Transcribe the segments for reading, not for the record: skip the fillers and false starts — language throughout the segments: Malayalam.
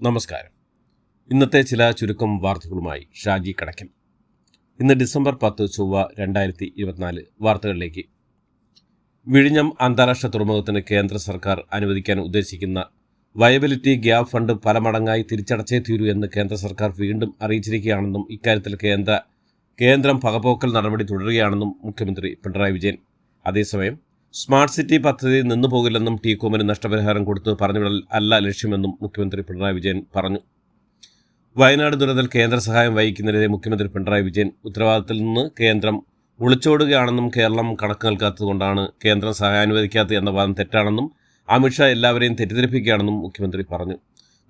നമസ്കാരം. ഇന്നത്തെ ചില ചുരുക്കം വാർത്തകളുമായി ഷാജി കടക്കൻ. ഇന്ന് ഡിസംബർ 10 ചൊവ്വ 2024. വാർത്തകളിലേക്ക്. വിഴിഞ്ഞം അന്താരാഷ്ട്ര തുറമുഖത്തിന് കേന്ദ്ര സർക്കാർ അനുവദിക്കാൻ ഉദ്ദേശിക്കുന്ന വയബിലിറ്റി ഗ്യാപ് ഫണ്ട് പല മടങ്ങായി തിരിച്ചടച്ചേ തീരൂ എന്ന് കേന്ദ്ര സർക്കാർ വീണ്ടും അറിയിച്ചിരിക്കുകയാണെന്നും ഇക്കാര്യത്തിൽ കേന്ദ്രം പകപോക്കൽ നടപടി തുടരുകയാണെന്നും മുഖ്യമന്ത്രി പിണറായി വിജയൻ. അതേസമയം സ്മാർട്ട് സിറ്റി പദ്ധതി നിന്നുപോകില്ലെന്നും ടീകോമിന് നഷ്ടപരിഹാരം കൊടുത്ത് പറഞ്ഞുവിടൽ അല്ല ലക്ഷ്യമെന്നും മുഖ്യമന്ത്രി പിണറായി വിജയൻ പറഞ്ഞു. വയനാട് ദുരന്തത്തിൽ കേന്ദ്ര സഹായം വഹിക്കുന്നതിനെതിരെ മുഖ്യമന്ത്രി പിണറായി വിജയൻ ഉത്തരവാദിത്തത്തിൽ നിന്ന് കേന്ദ്രം ഒളിച്ചോടുകയാണെന്നും കേരളം കണക്ക് നൽകാത്തതുകൊണ്ടാണ് കേന്ദ്രം സഹായം അനുവദിക്കാത്തത് എന്ന വാദം തെറ്റാണെന്നും അമിത്ഷാ എല്ലാവരെയും തെറ്റിദ്ധരിപ്പിക്കുകയാണെന്നും മുഖ്യമന്ത്രി പറഞ്ഞു.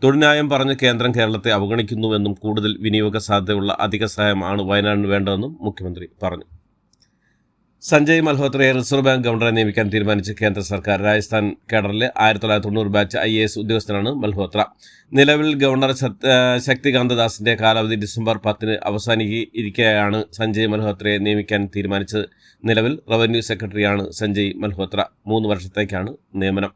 തൊഴിൽന്യായം പറഞ്ഞ് കേന്ദ്രം കേരളത്തെ അവഗണിക്കുന്നുവെന്നും കൂടുതൽ വിനിയോഗ സാധ്യതയുള്ള അധിക സഹായമാണ് വയനാടിന് വേണ്ടതെന്നും മുഖ്യമന്ത്രി പറഞ്ഞു. സഞ്ജയ് മൽഹോത്രയെ റിസർവ് ബാങ്ക് ഗവർണറെ നിയമിക്കാൻ തീരുമാനിച്ച് കേന്ദ്ര സർക്കാർ. രാജസ്ഥാൻ കേഡറിലെ 1990 ബാച്ച് IAS ഉദ്യോഗസ്ഥനാണ് മൽഹോത്ര. നിലവിൽ ഗവർണർ ശക്തികാന്ത ദാസിന്റെ കാലാവധി ഡിസംബർ 10 അവസാനിക്കുകയാണ് സഞ്ജയ് മൽഹോത്രയെ നിയമിക്കാൻ തീരുമാനിച്ചത്. നിലവിൽ റവന്യൂ സെക്രട്ടറിയാണ് സഞ്ജയ് മൽഹോത്ര. 3 വർഷത്തേക്കാണ് നിയമനം.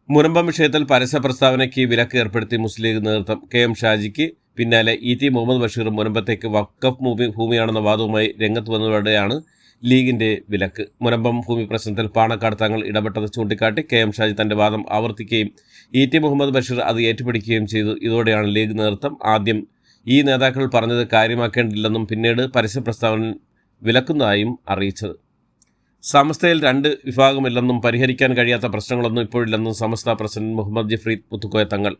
മുനമ്പം വിഷയത്തിൽ പരസ്യ പ്രസ്താവനയ്ക്ക് വിലക്ക് ഏർപ്പെടുത്തി മുസ്ലിം ലീഗ് നേതൃത്വം. KM ഷാജിക്ക് പിന്നാലെ ET മുഹമ്മദ് ബഷീർ മുനമ്പത്തേക്ക് വഖഫ് ഭൂമിയാണെന്ന വാദവുമായി രംഗത്ത് വന്നതോടെയാണ് ലീഗിന്റെ വിലക്ക്. മുനമ്പം ഭൂമി പ്രശ്നത്തിൽ പാണക്കാട് തങ്ങൾ ഇടപെട്ടത് ചൂണ്ടിക്കാട്ടി KM ഷാജി തന്റെ വാദം ആവർത്തിക്കുകയും ET മുഹമ്മദ് ബഷീർ അത് ഏറ്റുപിടിക്കുകയും ചെയ്തു. ഇതോടെയാണ് ലീഗ് നേതൃത്വം ആദ്യം ഈ നേതാക്കൾ പറഞ്ഞത് കാര്യമാക്കേണ്ടില്ലെന്നും പിന്നീട് പരസ്യ പ്രസ്താവന വിലക്കുന്നതായും അറിയിച്ചത്. സമസ്തയിൽ 2 വിഭാഗമില്ലെന്നും പരിഹരിക്കാൻ കഴിയാത്ത പ്രശ്നങ്ങളൊന്നും ഇപ്പോഴില്ലെന്നും സമസ്ത പ്രസിഡന്റ് മുഹമ്മദ് ജിഫ്രി പുത്തുക്കോയ തങ്ങൾ.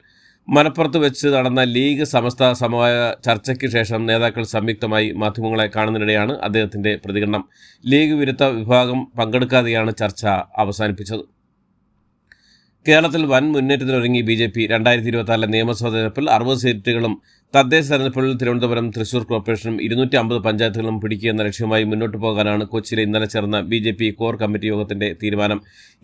മലപ്പുറത്ത് വെച്ച് നടന്ന ലീഗ് സമസ്ത സമവായ ചർച്ചയ്ക്ക് ശേഷം നേതാക്കൾ സംയുക്തമായി മാധ്യമങ്ങളെ കാണുന്നതിനിടെയാണ് അദ്ദേഹത്തിന്റെ പ്രതികരണം. ലീഗ് വിരുദ്ധ വിഭാഗം പങ്കെടുക്കാതെയാണ് ചർച്ച അവസാനിപ്പിച്ചത്. കേരളത്തിൽ വൻ മുന്നേറ്റത്തിനൊരുങ്ങി BJP. 2024 നിയമസഭാ തെരഞ്ഞെടുപ്പിൽ 60 സീറ്റുകളും തദ്ദേശ തെരഞ്ഞെടുപ്പിൽ തിരുവനന്തപുരം, തൃശൂർ കോർപ്പറേഷനും 250 പഞ്ചായത്തുകളും പിടിക്കുക ലക്ഷ്യമായി മുന്നോട്ട് പോകാനാണ് കൊച്ചിയിൽ ഇന്നലെ ചേർന്ന BJP കോർ കമ്മിറ്റി യോഗത്തിന്റെ തീരുമാനം.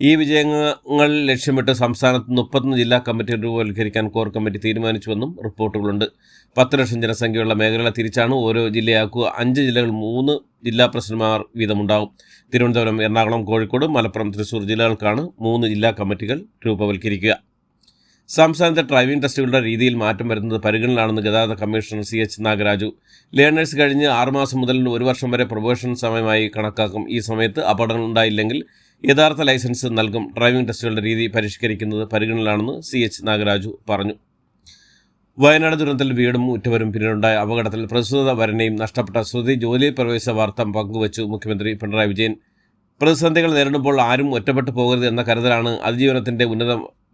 ഈ വിജയങ്ങൾ ലക്ഷ്യമിട്ട് സംസ്ഥാനത്ത് 31 ജില്ലാ കമ്മിറ്റി രൂപവൽക്കരിക്കാൻ കോർ കമ്മിറ്റി തീരുമാനിച്ചുവെന്നും റിപ്പോർട്ടുകളുണ്ട്. 10 ലക്ഷം ജനസംഖ്യയുള്ള മേഖലകളെ തിരിച്ചാണ് ഓരോ ജില്ലയാക്കുക. 5 ജില്ലകൾ 3 ജില്ലാ പ്രസിഡന്റുമാർ വീതമുണ്ടാകും. തിരുവനന്തപുരം, എറണാകുളം, കോഴിക്കോട്, മലപ്പുറം, തൃശൂർ ജില്ലകൾക്കാണ് 3 ജില്ലാ കമ്മിറ്റികൾ രൂപവൽക്കരിക്കുക. സംസ്ഥാനത്തെ ഡ്രൈവിംഗ് ടെസ്റ്റുകളുടെ രീതിയിൽ മാറ്റം വരുന്നത് പരിഗണനയിലാണെന്ന് ഗതാഗത കമ്മീഷണർ CH നാഗരാജു. ലേണേഴ്സ് കഴിഞ്ഞ് 6 മാസം മുതൽ 1 വർഷം വരെ പ്രൊബേഷൻ സമയമായി കണക്കാക്കും. ഈ സമയത്ത് അപകടങ്ങൾ ഉണ്ടായില്ലെങ്കിൽ യഥാർത്ഥ ലൈസൻസ് നൽകും. ഡ്രൈവിംഗ് ടെസ്റ്റുകളുടെ രീതി പരിഷ്കരിക്കുന്നത് പരിഗണനയിലാണെന്ന് CH നാഗരാജു പറഞ്ഞു. വയനാട് ദുരന്തത്തിൽ വീടും ഉറ്റവരും പിന്നീടുണ്ടായ അപകടത്തിൽ പ്രസ്തുത വരനെയും നഷ്ടപ്പെട്ട ശ്രുതി ജോലിയിൽ പ്രവേശിച്ച വാർത്ത പങ്കുവച്ചു മുഖ്യമന്ത്രി പിണറായി വിജയൻ. പ്രതിസന്ധികൾ നേരിടുമ്പോൾ ആരും ഒറ്റപ്പെട്ടു പോകരുത് എന്ന കരുതലാണ് അതിജീവനത്തിന്റെ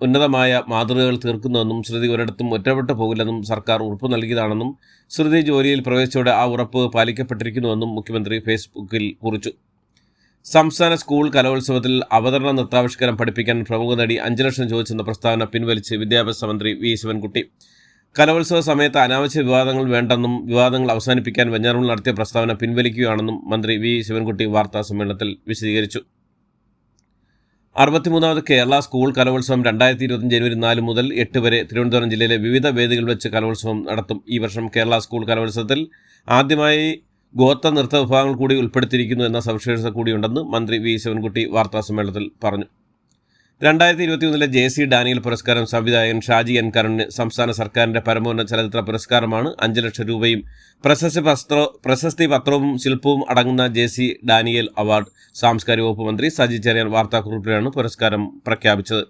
ഉന്നതമായ മാതൃകകൾ തീർക്കുന്നതെന്നും ശ്രുതി ഒരിടത്തും ഒറ്റപ്പെട്ടു പോകില്ലെന്നും സർക്കാർ ഉറപ്പ് നൽകിയതാണെന്നും ശ്രുതി ജോലിയിൽ പ്രവേശിച്ചോടെ ആ ഉറപ്പ് പാലിക്കപ്പെട്ടിരിക്കുന്നുവെന്നും മുഖ്യമന്ത്രി ഫേസ്ബുക്കിൽ കുറിച്ചു. സംസ്ഥാന സ്കൂൾ കലോത്സവത്തിൽ അവതരണ നൃത്താവിഷ്കാരം പഠിപ്പിക്കാൻ പ്രമുഖ നടി 5 ലക്ഷം ചോദിച്ചെന്ന പ്രസ്താവന പിൻവലിച്ച് വിദ്യാഭ്യാസ മന്ത്രി V ശിവൻകുട്ടി. കലോത്സവ സമയത്ത് അനാവശ്യ വിവാദങ്ങൾ വേണ്ടെന്നും വിവാദങ്ങൾ അവസാനിപ്പിക്കാൻ വെഞ്ഞാറമൂട് നടത്തിയ പ്രസ്താവന പിൻവലിക്കുകയാണെന്നും മന്ത്രി V ശിവൻകുട്ടി വാർത്താ സമ്മേളനത്തിൽ വിശദീകരിച്ചു. 63ാമത് കേരള സ്കൂൾ കലോത്സവം 2025 ജനുവരി 4 മുതൽ 8 വരെ തിരുവനന്തപുരം ജില്ലയിലെ വിവിധ വേദികളിൽ വെച്ച് കലോത്സവം നടത്തും. ഈ വർഷം കേരള സ്കൂൾ കലോത്സവത്തിൽ ആദ്യമായി ഗോത്ര നൃത്ത വിഭാഗങ്ങൾ കൂടി ഉൾപ്പെടുത്തിയിരിക്കുന്നു എന്ന സവിശേഷത കൂടിയുണ്ടെന്ന് മന്ത്രി V ശിവൻകുട്ടി വാർത്താ സമ്മേളനത്തിൽ പറഞ്ഞു. 2021 JC ഡാനിയൽ പുരസ്കാരം സംവിധായകൻ ഷാജി N കരുണിന്. സംസ്ഥാന സർക്കാരിന്റെ പരമോന്നത ചലച്ചിത്ര പുരസ്കാരമാണ്. 5 ലക്ഷം രൂപയും പ്രശസ്തി പത്രവും ശില്പവും അടങ്ങുന്ന JC ഡാനിയൽ അവാർഡ്. സാംസ്കാരിക വകുപ്പ് മന്ത്രി സജി ചെറിയാൻ വാർത്താക്കുറിപ്പിലാണ് പുരസ്കാരം പ്രഖ്യാപിച്ചത്.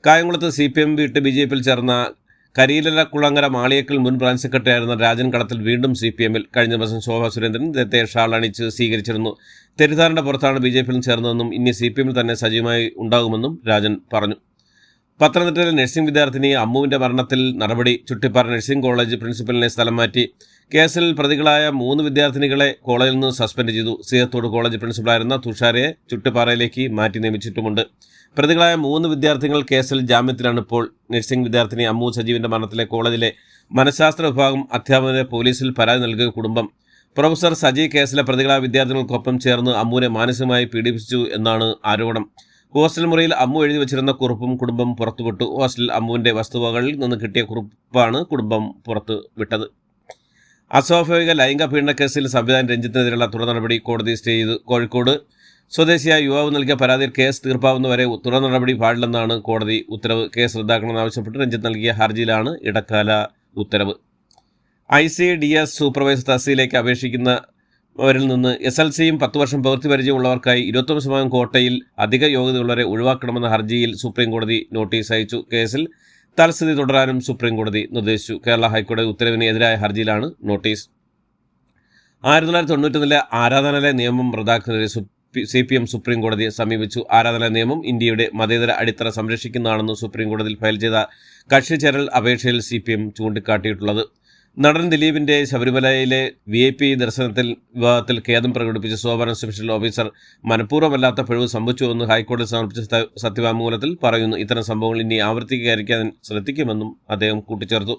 കായംകുളത്ത് CPM വിട്ട് BJPയിൽ ചേർന്ന കരിയിലക്കുളങ്ങര മാളിയേക്കൽ മുൻ ബ്രാഞ്ച് സെക്രട്ടറി ആയിരുന്ന രാജൻ കടത്തിൽ വീണ്ടും CPMൽ. കഴിഞ്ഞ ദിവസം ശോഭാ സുരേന്ദ്രൻ ഇദ്ദേഹത്തെ ഷാൾ അണിച്ച് സ്വീകരിച്ചിരുന്നു. തെറ്റിദ്ധാരണയുടെ പുറത്താണ് BJPയിൽ ചേർന്നതെന്നും ഇനി CPMൽ തന്നെ സജീവമായി ഉണ്ടാകുമെന്നും രാജൻ പറഞ്ഞു. പത്തനംതിട്ടയിലെ നഴ്സിംഗ് വിദ്യാർത്ഥിനി അമ്മുവിന്റെ മരണത്തിൽ നടപടി. ചുട്ടിപ്പാറ നഴ്സിംഗ് കോളേജ് പ്രിൻസിപ്പലിനെ സ്ഥലം മാറ്റി. കേസിൽ പ്രതികളായ 3 വിദ്യാർത്ഥിനികളെ കോളേജിൽ നിന്ന് സസ്പെൻഡ് ചെയ്തു. സീയത്തോട് കോളേജ് പ്രിൻസിപ്പലായിരുന്ന തുഷാരയെ ചുട്ടിപ്പാറയിലേക്ക് മാറ്റി നിയമിച്ചിട്ടുമുണ്ട്. പ്രതികളായ 3 വിദ്യാർത്ഥികൾ കേസിൽ ജാമ്യത്തിലാണ് ഇപ്പോൾ. നഴ്സിംഗ് വിദ്യാർത്ഥിനി അമ്മു സജീവിന്റെ മരണത്തിലെ കോളേജിലെ മനഃശാസ്ത്ര വിഭാഗം അധ്യാപകനെ പോലീസിൽ പരാതി നൽകിയ കുടുംബം. പ്രൊഫസർ സജി കേസിലെ പ്രതികളായ വിദ്യാർത്ഥികൾക്കൊപ്പം ചേർന്ന് അമ്മുവിനെ മാനസികമായി പീഡിപ്പിച്ചു എന്നാണ് ആരോപണം. ഹോസ്റ്റൽ മുറിയിൽ അമ്മു എഴുതി വച്ചിരുന്ന കുറിപ്പും കുടുംബം പുറത്തുവിട്ടു. ഹോസ്റ്റലിൽ അമ്മുവിന്റെ വസ്തുവകളിൽ നിന്ന് കിട്ടിയ കുറിപ്പാണ് കുടുംബം പുറത്തു വിട്ടത്. അസ്വാഭാവിക ലൈംഗിക പീഡന കേസിൽ സംവിധായകൻ രഞ്ജിത്തിനെതിരെയുള്ള തുടർ നടപടി കോടതി സ്റ്റേ ചെയ്തു. കോഴിക്കോട് സ്വദേശിയായ യുവാവ് നൽകിയ പരാതിയിൽ കേസ് തീർപ്പാവുന്നവരെ തുടർ നടപടി പാടില്ലെന്നാണ് കോടതി ഉത്തരവ്. കേസ് റദ്ദാക്കണമെന്നാവശ്യപ്പെട്ട് രഞ്ജിത്ത് നൽകിയ ഹർജിയിലാണ് ഇടക്കാല ഉത്തരവ്. ICDS സൂപ്പർവൈസർ തസ്തികയിലേക്ക് അപേക്ഷിക്കുന്നവരിൽ നിന്ന് SLCയും 10 വർഷം പ്രവൃത്തി പരിചയമുള്ളവർക്കായി 29% കോട്ടയിൽ അധിക യോഗ്യതയുള്ളവരെ ഒഴിവാക്കണമെന്ന ഹർജിയിൽ സുപ്രീംകോടതി നോട്ടീസ് അയച്ചു. കേസിൽ തൽസ്ഥിതി തുടരാനും സുപ്രീംകോടതി നിർദ്ദേശിച്ചു. കേരള ഹൈക്കോടതി ഉത്തരവിന് എതിരായ ഹർജിയിലാണ് നോട്ടീസ്. 1991 ആരാധനാലയ നിയമം റദ്ദാക്കുന്നതിന് CPM സുപ്രീംകോടതിയെ സമീപിച്ചു. ആരാധനാലയ നിയമം ഇന്ത്യയുടെ മതേതര അടിത്തറ സംരക്ഷിക്കുന്നതാണെന്ന് സുപ്രീംകോടതിയിൽ ഫയൽ ചെയ്ത കക്ഷി ചേരൽ അപേക്ഷയിൽ CPM ചൂണ്ടിക്കാട്ടിയിട്ടുള്ളത്. നടൻ ദിലീപിന്റെ ശബരിമലയിലെ VIP ദർശനത്തിൽ വിവാദത്തിൽ ഖേദം പ്രകടിപ്പിച്ച സോവറൻ സ്പെഷ്യൽ ഓഫീസർ മനഃപൂർവ്വമല്ലാത്ത പിഴവ് സംഭവിച്ചുവെന്ന് ഹൈക്കോടതി സമർപ്പിച്ച സത്യവാങ്മൂലത്തിൽ പറയുന്നു. ഇത്തരം സംഭവങ്ങൾ ഇനി ആവർത്തിക്കാതിരിക്കാൻ ശ്രദ്ധിക്കുമെന്നും അദ്ദേഹം കൂട്ടിച്ചേർത്തു.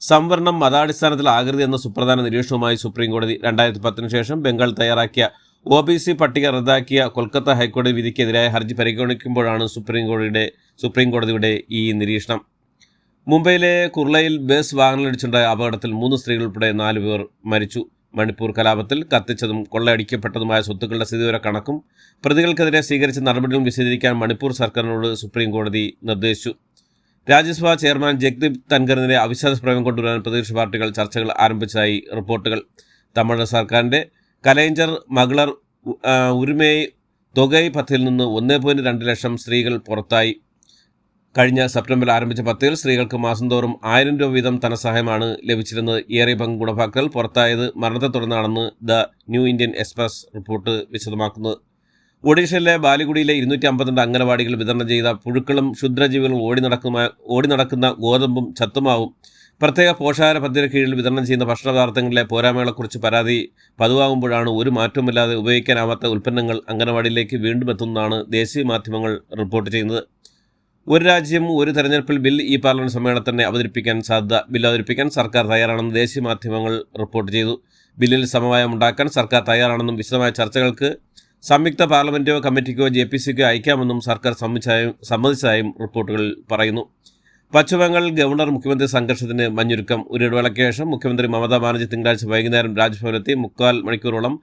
സംവരണം മതാടിസ്ഥാനത്തിൽ ആകരുത് എന്ന സുപ്രധാന നിരീക്ഷണവുമായി സുപ്രീംകോടതി 2010 ശേഷം ബംഗാൾ തയ്യാറാക്കിയ OBC പട്ടിക റദ്ദാക്കിയ കൊൽക്കത്ത ഹൈക്കോടതി വിധിക്കെതിരായ ഹർജി പരിഗണിക്കുമ്പോഴാണ് സുപ്രീംകോടതിയുടെ ഈ നിരീക്ഷണം. മുംബൈയിലെ കുർളയിൽ ബസ് വാഹനമിടിച്ചുണ്ടായ അപകടത്തിൽ 3 സ്ത്രീകൾ ഉൾപ്പെടെ 4 പേർ മരിച്ചു. മണിപ്പൂർ കലാപത്തിൽ കത്തിച്ചതും കൊള്ളയടിക്കപ്പെട്ടതുമായ സ്വത്തുക്കളുടെ സ്ഥിതിവിവര കണക്കും പ്രതികൾക്കെതിരെ സ്വീകരിച്ച നടപടികളും വിശദീകരിക്കാൻ മണിപ്പൂർ സർക്കാരിനോട് സുപ്രീംകോടതി നിർദ്ദേശിച്ചു. രാജ്യസഭാ ചെയർമാൻ ജഗ്ദീപ് ധൻഖറിനെതിരെ അവിശ്വാസ പ്രമേയം കൊണ്ടുവരാൻ പ്രതിപക്ഷ പാർട്ടികൾ ചർച്ചകൾ ആരംഭിച്ചതായി റിപ്പോർട്ടുകൾ. തമിഴ്നാട് സർക്കാരിൻ്റെ കലൈഞ്ചർ മകളർ ഉരുമേ തൊഗൈ പദ്ധതിയിൽ നിന്ന് 1.2 ലക്ഷം സ്ത്രീകൾ പുറത്തായി. കഴിഞ്ഞ സെപ്റ്റംബറിൽ ആരംഭിച്ച പദ്ധതിയിൽ സ്ത്രീകൾക്ക് മാസം തോറും 1000 രൂപ വീതം ധനസഹായമാണ് ലഭിച്ചിരുന്നത്. ഏറിയ പങ്ക് ഗുണഭോക്താക്കൾ പുറത്തായത് മരണത്തെ തുടർന്നാണെന്ന് the New Indian Express report വിശദമാക്കുന്നത്. ഒഡീഷയിലെ ബാലിഗുഡിയിലെ 252 അംഗനവാടികൾ വിതരണം ചെയ്ത പുഴുക്കളും ക്ഷുദ്രജീവികളും ഓടി നടക്കുന്ന ഗോതമ്പും ചത്തുമാവും പ്രത്യേക പോഷകാഹാര പദ്ധതിയുടെ കീഴിൽ വിതരണം ചെയ്യുന്ന ഭക്ഷണപദാർത്ഥങ്ങളിലെ പോരായ്മകളെക്കുറിച്ച് പരാതി പതിവാകുമ്പോഴാണ് ഒരു മാറ്റവുമില്ലാതെ ഉപയോഗിക്കാനാവാത്ത ഉൽപ്പന്നങ്ങൾ അംഗനവാടിയിലേക്ക് വീണ്ടും എത്തുന്നതാണ് ദേശീയ മാധ്യമങ്ങൾ റിപ്പോർട്ട് ചെയ്യുന്നത്. ഒരു രാജ്യം ഒരു തെരഞ്ഞെടുപ്പിൽ ബിൽ ഈ പാർലമെന്റ് സമ്മേളനത്തിൽ തന്നെ അവതരിപ്പിക്കാൻ സാധ്യത. ബിൽ അവതരിപ്പിക്കാൻ സർക്കാർ തയ്യാറാണെന്ന് ദേശീയ മാധ്യമങ്ങൾ റിപ്പോർട്ട് ചെയ്തു. ബില്ലിൽ സമവായം ഉണ്ടാക്കാൻ സർക്കാർ തയ്യാറാണെന്നും വിശദമായ ചർച്ചകൾക്ക് സംയുക്ത പാർലമെന്റോ കമ്മിറ്റിക്കോ JPCക്കോ അയക്കാമെന്നും സർക്കാർ സമ്മതിച്ചതായും റിപ്പോർട്ടുകൾ പറയുന്നു. പശ്ചിമബംഗാൾ ഗവർണർ മുഖ്യമന്ത്രി സംഘർഷത്തിന് മഞ്ഞൊരുക്കം. ഒരു ഇടവേളയ്ക്ക് ശേഷം മുഖ്യമന്ത്രി മമതാ ബാനർജി തിങ്കളാഴ്ച വൈകുന്നേരം രാജ്ഭവനിലെത്തി 3/4 മണിക്കൂറോളം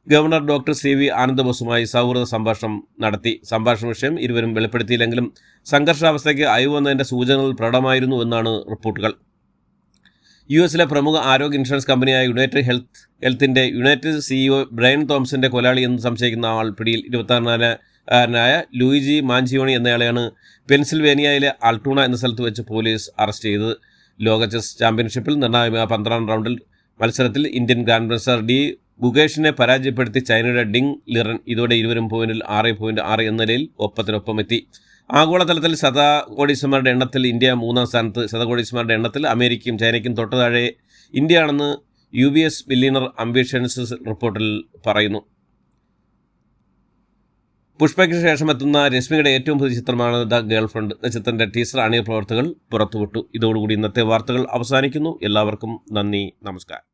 ഗവർണർ ഡോക്ടർ CV ആനന്ദബോസുമായി സൗഹൃദ സംഭാഷണം നടത്തി. സംഭാഷണ വിഷയം ഇരുവരും വെളിപ്പെടുത്തിയില്ലെങ്കിലും സംഘർഷാവസ്ഥയ്ക്ക് അയവ് വന്നതിൻ്റെ സൂചനകൾ പ്രകടമായിരുന്നു എന്നാണ് റിപ്പോർട്ടുകൾ. US പ്രമുഖ ആരോഗ്യ ഇൻഷുറൻസ് കമ്പനിയായ യുണൈറ്റഡ് ഹെൽത്തിൻ്റെ CEO ബ്രയൻ തോംസന്റെ കൊലയാളി എന്ന് സംശയിക്കുന്ന ആൾ പിടിയിൽ. 26-കാരനായ ലൂയിജി മാഞ്ചിയോണി എന്നയാളെയാണ് പെൻസിൽവേനിയയിലെ ആൾട്ടൂണ എന്ന സ്ഥലത്ത് വെച്ച് പോലീസ് അറസ്റ്റ് ചെയ്തത്. ലോക ചെസ് ചാമ്പ്യൻഷിപ്പിൽ നിർണായക 12ാം റൗണ്ടിൽ മത്സരത്തിൽ ഇന്ത്യൻ ഗ്രാൻഡ് മാസ്റ്റർ D ഗുകേഷിനെ പരാജയപ്പെടുത്തി ചൈനയുടെ ഡിങ് ലിറൻ. ഇതോടെ ഇരുവരും പോയിന്റിൽ 6.6 എന്ന നിലയിൽ ഒപ്പത്തിനൊപ്പം എത്തി. ആഗോളതലത്തിൽ ശതകോടീശ്വരന്മാരുടെ എണ്ണത്തിൽ ഇന്ത്യ 3ാം സ്ഥാനത്ത്. ശതകോടീശ്വരന്മാരുടെ എണ്ണത്തിൽ അമേരിക്കയും ചൈനയ്ക്കും തൊട്ടുതാഴെ ഇന്ത്യയാണെന്ന് UBS ബില്യണർ അംബിഷൻസ് റിപ്പോർട്ടിൽ പറയുന്നു. പുഷ്പയ്ക്ക് ശേഷം എത്തുന്ന രശ്മിയുടെ ഏറ്റവും പുതിയ ചിത്രമാണ് ദ ഗേൾഫ്രണ്ട്. ചിത്രത്തിൻ്റെ ടീസർ അണിയർ പ്രവർത്തകർ പുറത്തുവിട്ടു. ഇതോടുകൂടി ഇന്നത്തെ വാർത്തകൾ അവസാനിക്കുന്നു. എല്ലാവർക്കും നന്ദി, നമസ്കാരം.